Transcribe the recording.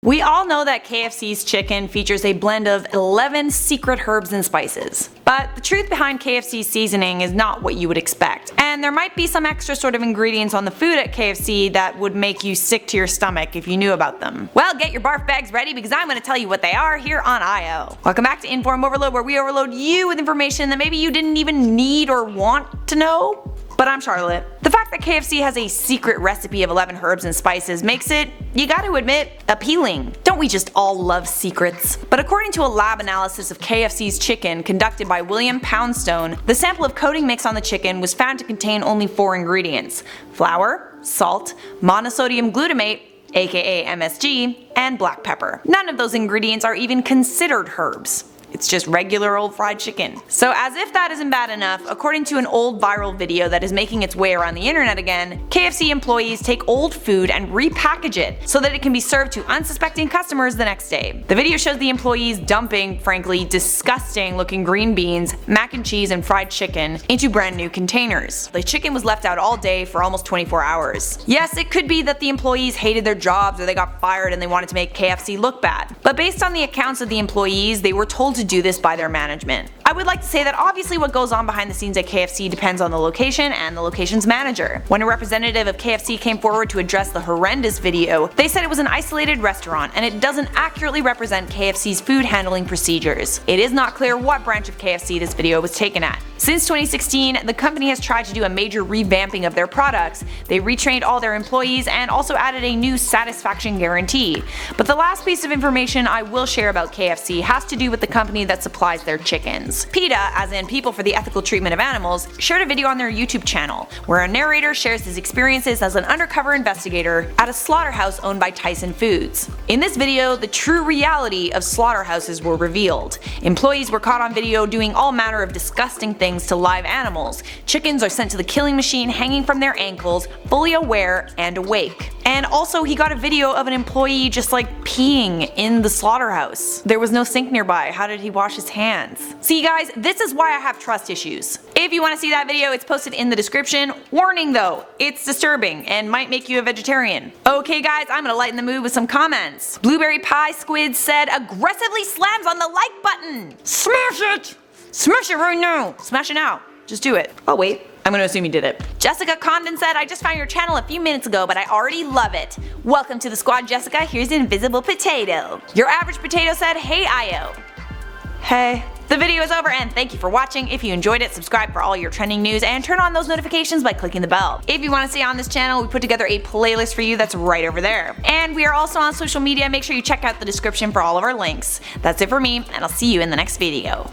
We all know that KFC's chicken features a blend of 11 secret herbs and spices. But the truth behind KFC's seasoning is not what you would expect. And there might be some extra sort of ingredients on the food at KFC that would make you sick to your stomach if you knew about them. Well, get your barf bags ready because I'm going to tell you what they are here on IO. Welcome back to InformOverload, where we overload you with information that maybe you didn't even need or want to know. But I'm Charlotte. The fact that KFC has a secret recipe of 11 herbs and spices makes it, you gotta admit, appealing. Don't we just all love secrets? But according to a lab analysis of KFC's chicken conducted by William Poundstone, the sample of coating mix on the chicken was found to contain only 4 ingredients: flour, salt, monosodium glutamate, aka MSG, and black pepper. None of those ingredients are even considered herbs. It's just regular old fried chicken. So as if that isn't bad enough, according to an old viral video that is making its way around the internet again, KFC employees take old food and repackage it so that it can be served to unsuspecting customers the next day. The video shows the employees dumping, frankly, disgusting looking green beans, mac and cheese, and fried chicken into brand new containers. The chicken was left out all day for almost 24 hours. Yes, it could be that the employees hated their jobs or they got fired and they wanted to make KFC look bad. But based on the accounts of the employees, they were told to do this by their management. I would like to say that obviously what goes on behind the scenes at KFC depends on the location and the location's manager. When a representative of KFC came forward to address the horrendous video, they said it was an isolated restaurant and it doesn't accurately represent KFC's food handling procedures. It is not clear what branch of KFC this video was taken at. Since 2016, the company has tried to do a major revamping of their products. They retrained all their employees and also added a new satisfaction guarantee. But the last piece of information I will share about KFC has to do with the company that supplies their chickens. PETA, as in People for the Ethical Treatment of Animals, shared a video on their YouTube channel where a narrator shares his experiences as an undercover investigator at a slaughterhouse owned by Tyson Foods. In this video, the true reality of slaughterhouses were revealed. Employees were caught on video doing all manner of disgusting things to live animals. Chickens are sent to the killing machine hanging from their ankles, fully aware and awake. And also he got a video of an employee just like peeing in the slaughterhouse. There was no sink nearby. How did he wash his hands? See guys, this is why I have trust issues. If you want to see that video, it's posted in the description. Warning though, it's disturbing and might make you a vegetarian. Okay guys, I'm gonna lighten the mood with some comments. Blueberry Pie Squid said aggressively slams on the like button. Smash it! Smash it right now! Smash it now. Just do it. Oh wait. I'm gonna assume you did it. Jessica Condon said, I just found your channel a few minutes ago, but I already love it. Welcome to the squad, Jessica. Here's an invisible potato. Your average potato said, hey IO. Hey. The video is over and thank you for watching. If you enjoyed it, subscribe for all your trending news and turn on those notifications by clicking the bell. If you want to stay on this channel, we put together a playlist for you that's right over there. And we are also on social media. Make sure you check out the description for all of our links. That's it for me, and I'll see you in the next video.